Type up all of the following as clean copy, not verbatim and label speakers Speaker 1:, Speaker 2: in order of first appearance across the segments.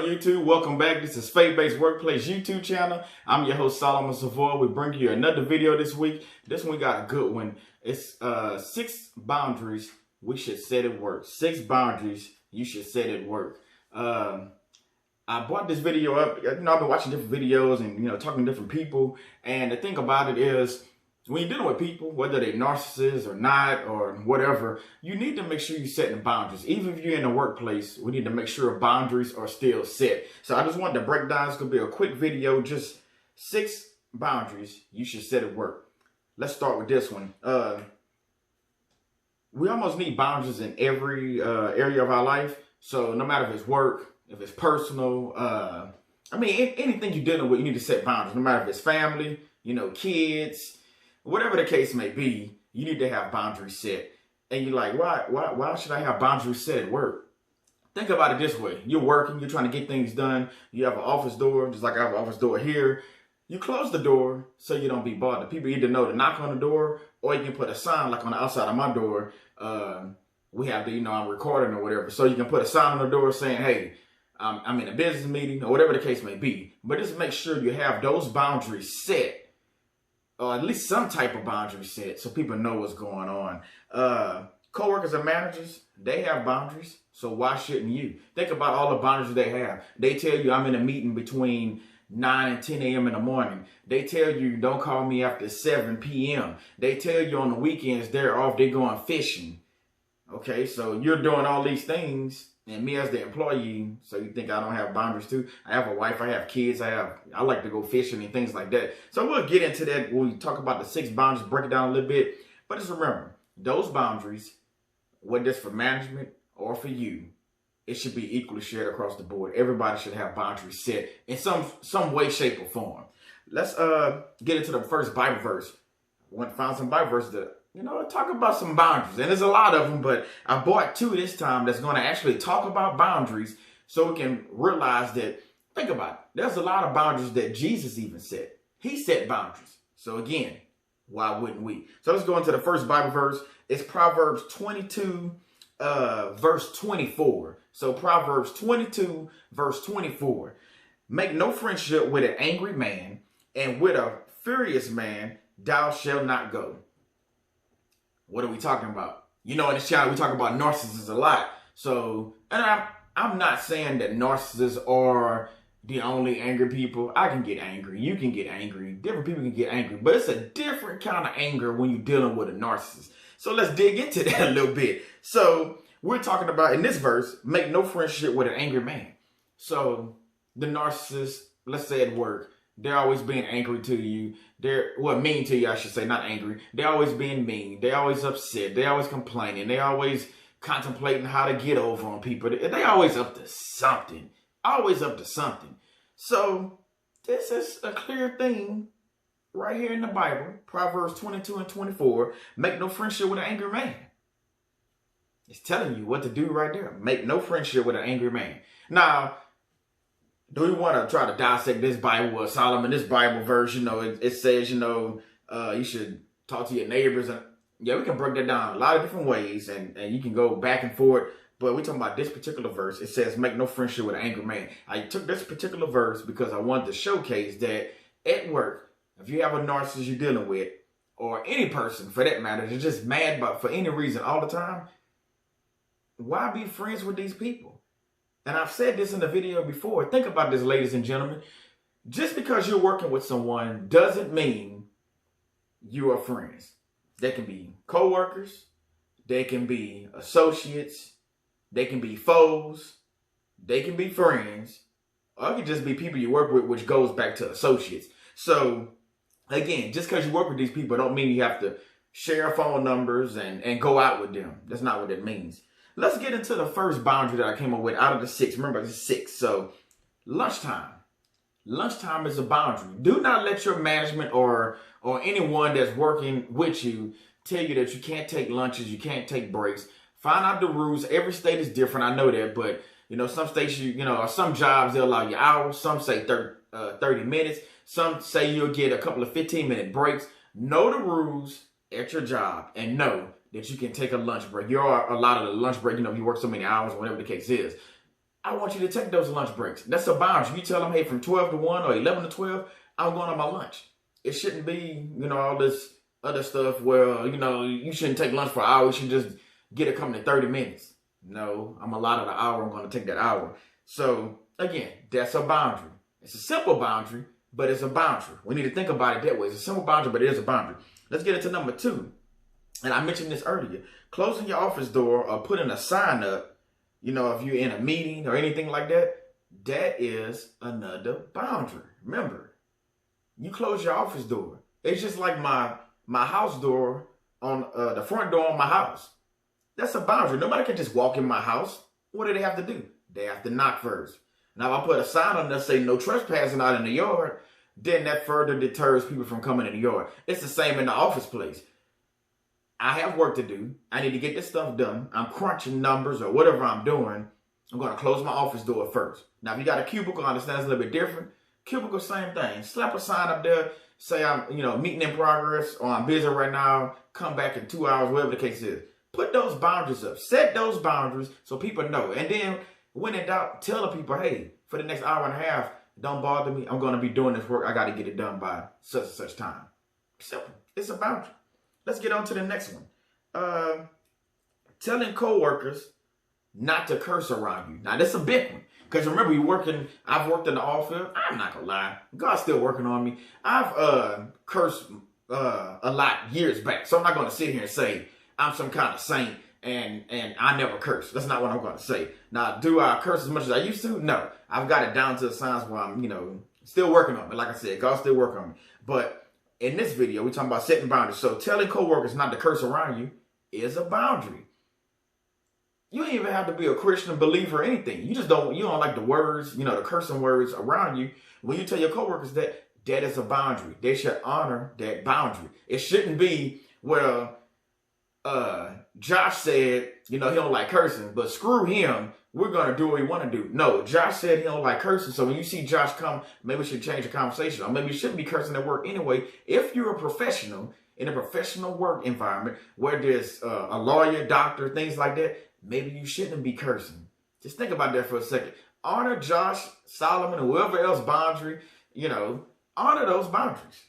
Speaker 1: YouTube? Welcome back. This is Faith-Based Workplace YouTube channel. I'm your host, Solomon Savoy. We bring you another video this week. This one got a good one. It's 6 boundaries we should set at work. 6 boundaries you should set at work. I brought this video up. I've been watching different videos and talking to different people. And the thing about it is, when you're dealing with people, whether they're narcissists or not or whatever, you need to make sure you're setting boundaries. Even if you're in the workplace, we need to make sure boundaries are still set. So I just wanted to break down. It's going to be a quick video, just 6 boundaries you should set at work. Let's start with this one. We almost need boundaries in every area of our life. So no matter if it's work, if it's personal, anything you're dealing with, you need to set boundaries. No matter if it's family, kids, whatever the case may be, you need to have boundaries set. And you're like, why should I have boundaries set at work? Think about it this way. You're working, you're trying to get things done. You have an office door, just like I have an office door here. You close the door so you don't be bothered. People either know to knock on the door, or you can put a sign like on the outside of my door. We have the, I'm recording or whatever. So you can put a sign on the door saying, hey, I'm in a business meeting or whatever the case may be. But just make sure you have those boundaries set. Or at least some type of boundary set so people know what's going on. Co-workers and managers, they have boundaries. So why shouldn't you? Think about all the boundaries they have. They tell you I'm in a meeting between 9 and 10 a.m. in the morning. They tell you don't call me after 7 p.m. They tell you on the weekends they're off, they're going fishing. Okay, so you're doing all these things. And me as the employee, so you think I don't have boundaries too? I have a wife, I have kids, I like to go fishing and things like that. So we'll get into that when we talk about the 6 boundaries, break it down a little bit. But just remember, those boundaries, whether it's for management or for you, it should be equally shared across the board. Everybody should have boundaries set in some way, shape, or form. Let's get into the first Bible verse. I went and found some Bible verses that talk about some boundaries. And there's a lot of them, but I bought 2 this time that's going to actually talk about boundaries so we can realize that, think about it, there's a lot of boundaries that Jesus even set. He set boundaries. So again, why wouldn't we? So let's go into the first Bible verse. It's Proverbs 22, verse 24. So Proverbs 22, verse 24. Make no friendship with an angry man, and with a furious man thou shalt not go. What are we talking about? In this channel, we talk about narcissists a lot. So, and I'm not saying that narcissists are the only angry people. I can get angry. You can get angry. Different people can get angry. But it's a different kind of anger when you're dealing with a narcissist. So let's dig into that a little bit. So we're talking about, in this verse, make no friendship with an angry man. So the narcissist, let's say at work, they're always being angry to you. Mean to you, I should say, not angry. They're always being mean. They're always upset. They're always complaining. They're always contemplating how to get over on people. They're always up to something. Always up to something. So this is a clear thing right here in the Bible. Proverbs 22 and 24. Make no friendship with an angry man. It's telling you what to do right there. Make no friendship with an angry man. Now, do we want to try to dissect this Bible or Solomon, this Bible verse? It says, you should talk to your neighbors. And yeah, we can break that down a lot of different ways and you can go back and forth. But we're talking about this particular verse. It says, make no friendship with an angry man. I took this particular verse because I wanted to showcase that at work, if you have a narcissist you're dealing with, or any person for that matter, they're just mad for any reason all the time, why be friends with these people? And I've said this in the video before. Think about this, ladies and gentlemen. Just because you're working with someone doesn't mean you are friends. They can be co-workers. They can be associates. They can be foes. They can be friends. Or it can just be people you work with, which goes back to associates. So, again, just because you work with these people don't mean you have to share phone numbers and go out with them. That's not what it means. Let's get into the first boundary that I came up with out of the 6. Remember, it's 6. So, lunchtime. Lunchtime is a boundary. Do not let your management or anyone that's working with you tell you that you can't take lunches, you can't take breaks. Find out the rules. Every state is different. I know that, but some states, some jobs they'll allow you hours. Some say 30 minutes. Some say you'll get a couple of 15-minute breaks. Know the rules at your job and know that you can take a lunch break. You're allowed a lunch break, if you work so many hours or whatever the case is. I want you to take those lunch breaks. That's a boundary. You tell them, hey, from 12 to 1 or 11 to 12, I'm going on my lunch. It shouldn't be, all this other stuff where, you shouldn't take lunch for an hour. You should just get it coming in 30 minutes. No, I'm allotted an hour. I'm going to take that hour. So, again, that's a boundary. It's a simple boundary, but it's a boundary. We need to think about it that way. It's a simple boundary, but it is a boundary. Let's get into number 2. And I mentioned this earlier. Closing your office door or putting a sign up, if you're in a meeting or anything like that, that is another boundary. Remember, you close your office door. It's just like my house door on the front door on my house. That's a boundary. Nobody can just walk in my house. What do they have to do? They have to knock first. Now, if I put a sign on there saying no trespassing out in the yard, then that further deters people from coming in the yard. It's the same in the office place. I have work to do. I need to get this stuff done. I'm crunching numbers or whatever I'm doing. I'm going to close my office door first. Now, if you got a cubicle, I understand it's a little bit different. Cubicle, same thing. Slap a sign up there. Say I'm, meeting in progress or I'm busy right now. Come back in 2 hours, whatever the case is. Put those boundaries up. Set those boundaries so people know. And then when in doubt, tell the people, hey, for the next hour and a half, don't bother me. I'm going to be doing this work. I got to get it done by such and such time. Simple. It's a boundary. Let's get on to the next one. Telling coworkers not to curse around you. Now, that's a big one. Because remember, I've worked in the oil field. I'm not going to lie. God's still working on me. I've cursed a lot years back. So I'm not going to sit here and say I'm some kind of saint and I never curse. That's not what I'm going to say. Now, do I curse as much as I used to? No. I've got it down to the signs where I'm, still working on it. Like I said, God's still working on me. But in this video, we're talking about setting boundaries. So telling coworkers not to curse around you is a boundary. You don't even have to be a Christian believer or anything. You don't like the words, the cursing words around you. When you tell your coworkers that is a boundary, they should honor that boundary. It shouldn't be, well, Josh said, he don't like cursing, but screw him. We're going to do what we want to do. No, Josh said he don't like cursing. So when you see Josh come, maybe we should change the conversation. Or maybe you shouldn't be cursing at work anyway. If you're a professional in a professional work environment where there's a lawyer, doctor, things like that, maybe you shouldn't be cursing. Just think about that for a second. Honor Josh, Solomon, and whoever else boundary, honor those boundaries.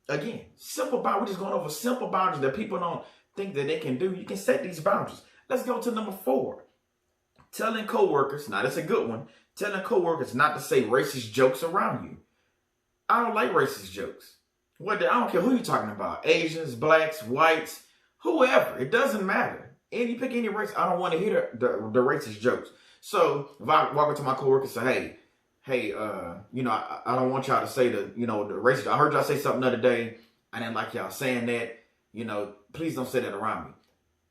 Speaker 1: Again, simple boundaries. We're just going over simple boundaries that people don't think that they can do. You can set these boundaries. Let's go to number 4. Telling coworkers, now that's a good one, telling coworkers not to say racist jokes around you. I don't like racist jokes. I don't care who you're talking about. Asians, blacks, whites, whoever. It doesn't matter. You pick any race, I don't want to hear the racist jokes. So if I walk up to my coworkers and say, hey, I don't want y'all to say the racist. I heard y'all say something the other day. I didn't like y'all saying that. Please don't say that around me.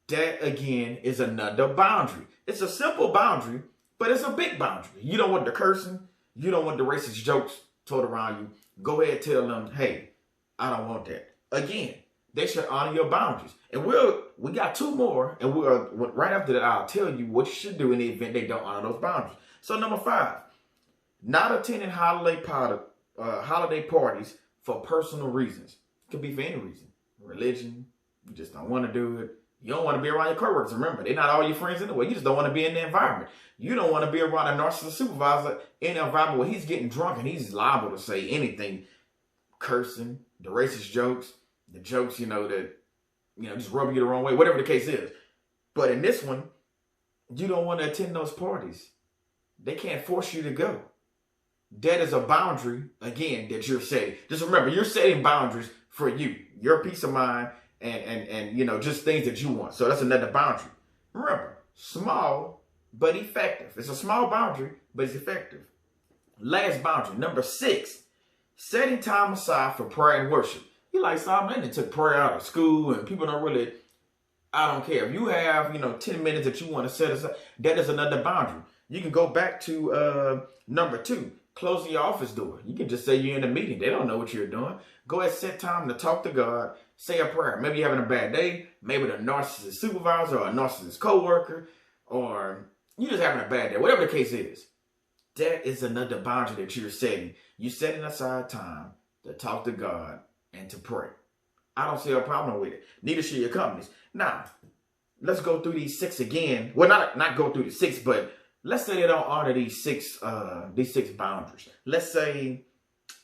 Speaker 1: That, again, is another boundary. It's a simple boundary, but it's a big boundary. You don't want the cursing. You don't want the racist jokes told around you. Go ahead and tell them, hey, I don't want that. Again, they should honor your boundaries. And we got 2 more, and right after that, I'll tell you what you should do in the event they don't honor those boundaries. So number 5, not attending holiday parties for personal reasons. It could be for any reason. Religion, you just don't want to do it. You don't want to be around your coworkers. Remember, they're not all your friends anyway. You just don't want to be in the environment. You don't want to be around a narcissist supervisor in an environment where he's getting drunk and he's liable to say anything, cursing, the racist jokes, the jokes, that, just rub you the wrong way, whatever the case is. But in this one, you don't want to attend those parties. They can't force you to go. That is a boundary, again, that you're setting. Just remember, you're setting boundaries for you, your peace of mind, and just things that you want. So that's another boundary. Remember, small but effective. It's a small boundary, but it's effective. Last boundary, number 6, setting time aside for prayer and worship. You like, Solomon, they took prayer out of school and people don't really, I don't care. If you have, 10 minutes that you want to set aside, that is another boundary. You can go back to number 2, closing your office door. You can just say you're in a meeting. They don't know what you're doing. Go ahead, set time to talk to God. Say a prayer. Maybe you're having a bad day. Maybe the narcissist supervisor or a narcissist coworker, or you're just having a bad day. Whatever the case is, that is another boundary that you're setting. You're setting aside time to talk to God and to pray. I don't see a problem with it. Neither should your companies. Now, let's go through these 6 again. Well, not go through the 6, but let's say they don't honor these six boundaries. Let's say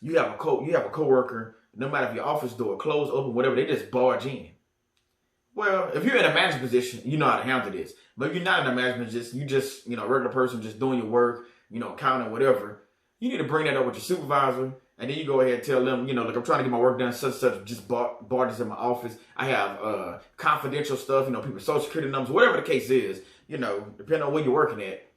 Speaker 1: you have a coworker, no matter if your office door closed, open, whatever, they just barge in. Well, if you're in a management position, you know how to handle this. But if you're not in a management position, you just, a regular person just doing your work, accounting, whatever, you need to bring that up with your supervisor. And then you go ahead and tell them, like, I'm trying to get my work done, such, just barges in my office. I have confidential stuff, people's social security numbers, whatever the case is, depending on where you're working at.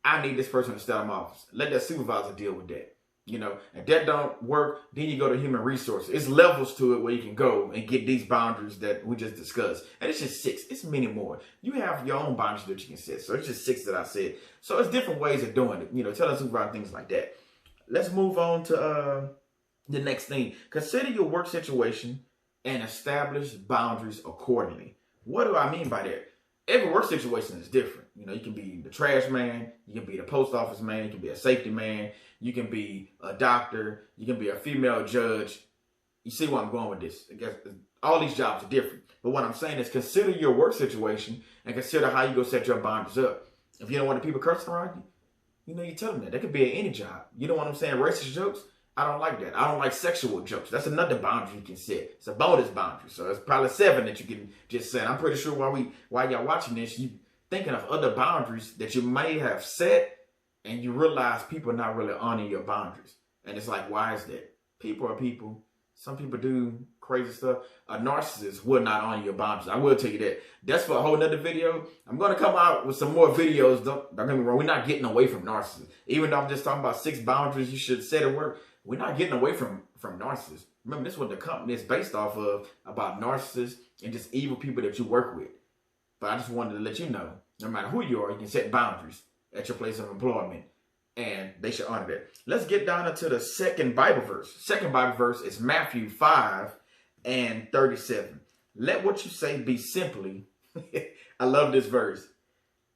Speaker 1: I need this person to stay out of my office. Let that supervisor deal with that. If that don't work, then you go to human resources. It's levels to it where you can go and get these boundaries that we just discussed. And it's just 6. It's many more. You have your own boundaries that you can set. So it's just 6 that I said. So it's different ways of doing it. Tell the supervisor things like that. Let's move on to the next thing. Consider your work situation and establish boundaries accordingly. What do I mean by that? Every work situation is different. You can be the trash man, you can be the post office man, you can be a safety man, you can be a doctor, you can be a female judge. You see where I'm going with this. I guess all these jobs are different. But what I'm saying is consider your work situation and consider how you go set your boundaries up. If you don't want the people cursing around you, you tell them that. That could be at any job. You know what I'm saying? Racist jokes, I don't like that. I don't like sexual jokes. That's another boundary you can set. It's a bonus boundary. So it's probably 7 that you can just set. I'm pretty sure while y'all watching this, you thinking of other boundaries that you may have set and you realize people are not really honoring your boundaries. And it's like, why is that? People are people. Some people do crazy stuff. A narcissist will not honor your boundaries. I will tell you that. That's for a whole nother video. I'm going to come out with some more videos. Don't get me wrong. We're not getting away from narcissists. Even though I'm just talking about 6 boundaries you should set at work, we're not getting away from narcissists. Remember, this is what the company is based off of, about narcissists and just evil people that you work with. But I just wanted to let you know, no matter who you are, you can set boundaries at your place of employment. And they should honor that. Let's get down into the second Bible verse. Second Bible verse is Matthew 5:37. Let what you say be simply. I love this verse.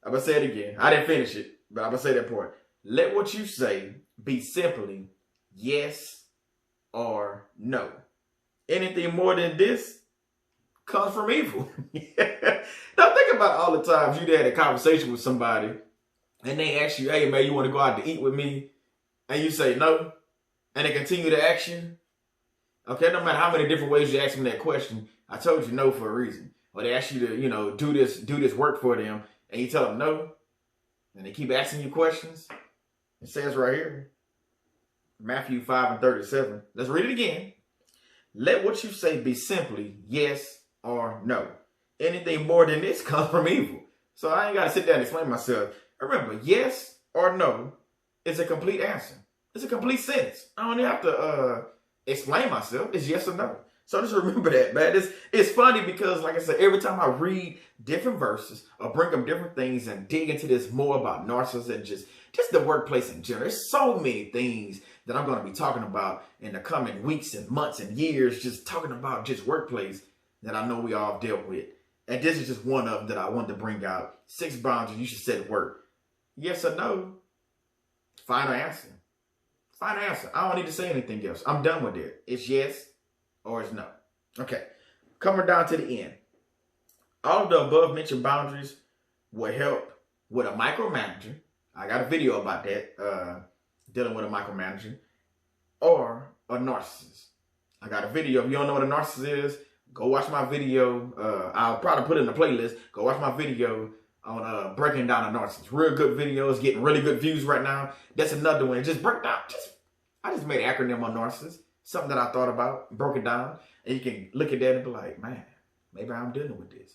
Speaker 1: I'm going to say it again. I didn't finish it, but I'm going to say that part. Let what you say be simply yes or no. Anything more than this comes from evil. Now think about all the times you had a conversation with somebody and they ask you, hey man, you want to go out to eat with me? And you say no. And they continue to ask you. Okay, no matter how many different ways you ask them that question, I told you no for a reason. Or they ask you to, do this work for them, and you tell them no. And they keep asking you questions. It says right here, Matthew 5:37. Let's read it again. Let what you say be simply yes or no. Anything more than this comes from evil. So I ain't got to sit down and explain myself. Remember, yes or no is a complete answer. It's a complete sentence. I don't even have to explain myself. It's yes or no. So just remember that, man. It's funny because, like I said, every time I read different verses or bring up different things and dig into this more about narcissists and just the workplace in general, there's so many things that I'm going to be talking about in the coming weeks and months and years, just talking about just workplace that I know we all dealt with. And this is just one of them that I wanted to bring out. 6 boundaries you should set at work. Yes or no? Final answer. Final answer. I don't need to say anything else. I'm done with it. It's yes or it's no. Okay. Coming down to the end. All of the above mentioned boundaries will help with a micromanager. I got a video about that, dealing with a micromanager, or a narcissist. I got a video. If you don't know what a narcissist is, go watch my video. I'll probably put it in the playlist. Go watch my video on breaking down a narcissist. Real good videos, getting really good views right now. That's another one. Just break down. I just made an acronym on narcissist. Something that I thought about, broke it down. And you can look at that and be like, man, maybe I'm dealing with this.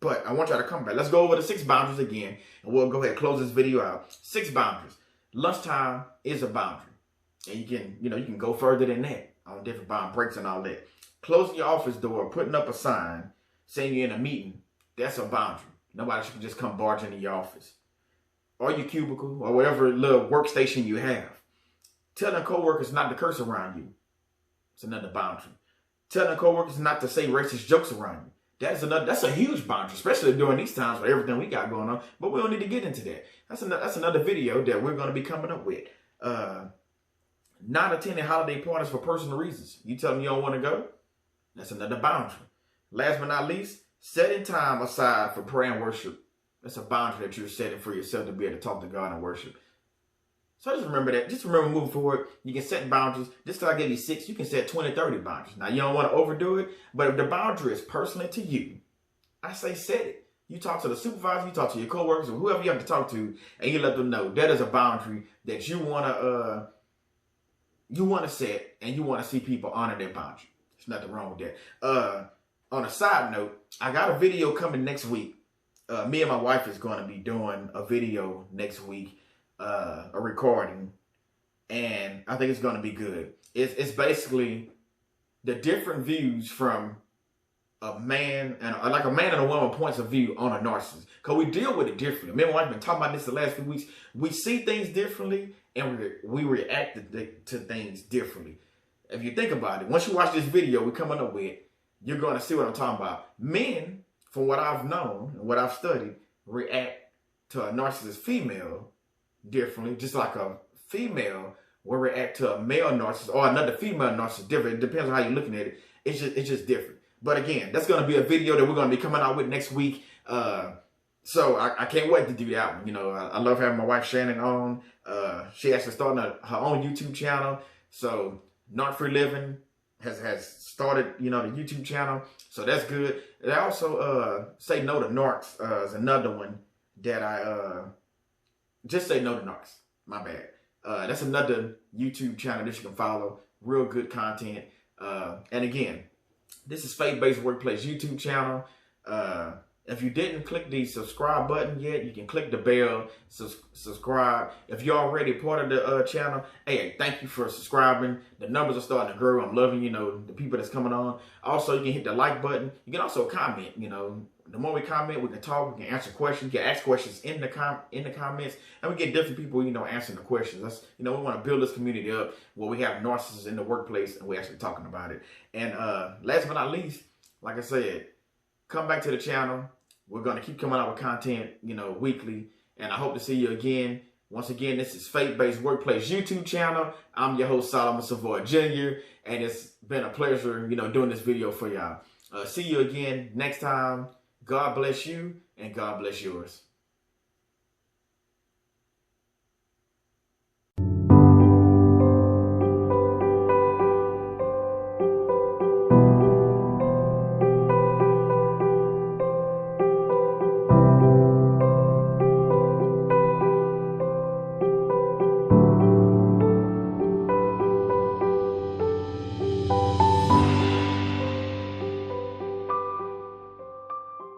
Speaker 1: But I want y'all to come back. Let's go over the 6 boundaries again. And we'll go ahead and close this video out. 6 boundaries. Lunchtime is a boundary. And you can go further than that on different bound breaks and all that. Closing your office door, putting up a sign, saying you're in a meeting, that's a boundary. Nobody should just come barging into your office. Or your cubicle, or whatever little workstation you have. Telling coworkers not to curse around you. It's another boundary. Telling coworkers not to say racist jokes around you. That's a huge boundary, especially during these times with everything we got going on. But we don't need to get into that. That's another video that we're going to be coming up with. Not attending holiday parties for personal reasons. You tell them you don't want to go. That's another boundary. Last but not least, setting time aside for prayer and worship. That's a boundary that you're setting for yourself to be able to talk to God and worship. So just remember that. Just remember moving forward, you can set boundaries. Just because I gave you 6, you can set 20, 30 boundaries. Now, you don't want to overdo it, but if the boundary is personally to you, I say set it. You talk to the supervisor, you talk to your coworkers, or whoever you have to talk to, and you let them know that is a boundary that you want to set, and you want to see people honor their boundary. There's nothing wrong with that. On a side note, I got a video coming next week. Me and my wife is going to be doing a video next week, a recording, and I think it's going to be good. It's basically the different views from a man and a woman points of view on a narcissist, because we deal with it differently. Me and my wife have been talking about this the last few weeks. We see things differently, and we react to things differently. If you think about it, once you watch this video we're coming up with, you're going to see what I'm talking about. Men, from what I've known and what I've studied, react to a narcissist female differently, just like a female will react to a male narcissist or another female narcissist different. It depends on how you're looking at it. It's just different. But again, that's going to be a video that we're going to be coming out with next week. So I can't wait to do that one. You know, I love having my wife Shannon on. She actually started her own YouTube channel. So Not Free Living has started, you know, the YouTube channel. So that's good. And I also Say No to Narcs is another one that I just Say No to Narcs. My bad. That's another YouTube channel that you can follow. Real good content. And again, this is Faith-Based Workplace YouTube channel. If you didn't click the subscribe button yet, you can click the bell, subscribe. If you're already part of the channel, hey, thank you for subscribing. The numbers are starting to grow. I'm loving, you know, the people that's coming on. Also, you can hit the like button. You can also comment, you know. The more we comment, we can talk, we can answer questions. You can ask questions in the comments, and we get different people, you know, answering the questions. That's, you know, we want to build this community up where we have narcissists in the workplace and we're actually talking about it. And last but not least, like I said, come back to the channel. We're going to keep coming out with content, you know, weekly. And I hope to see you again. Once again, this is Faith-Based Workplace YouTube channel. I'm your host, Solomon Savoy Jr. And it's been a pleasure, you know, doing this video for y'all. See you again next time. God bless you and God bless yours.